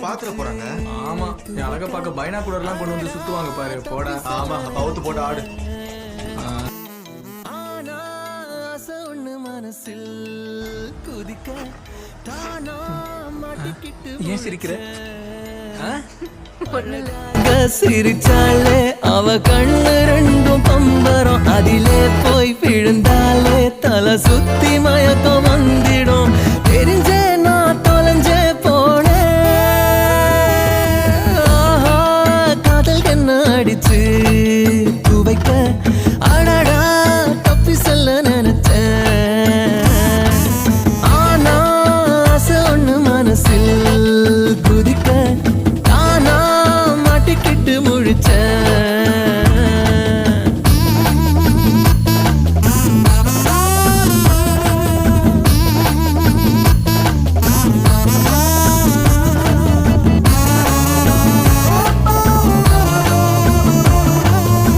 பாத்துற போறாங்க. ஆமா, என் அழகா பார்க்க பைனாகுலர்லாம் கொண்டு வந்து சுத்துவாங்க பாரு. போடா. ஆமா, அவுத்து போட்டு ஆடு. ஏன் சிரிக்கிற? சிரிச்சாலே அவ கண்ணு ரெண்டும் பம்பரம், அதிலே போய் விழுந்தாலே தலை சுத்தி மயக்கம் வந்துடும். தெரிஞ்ச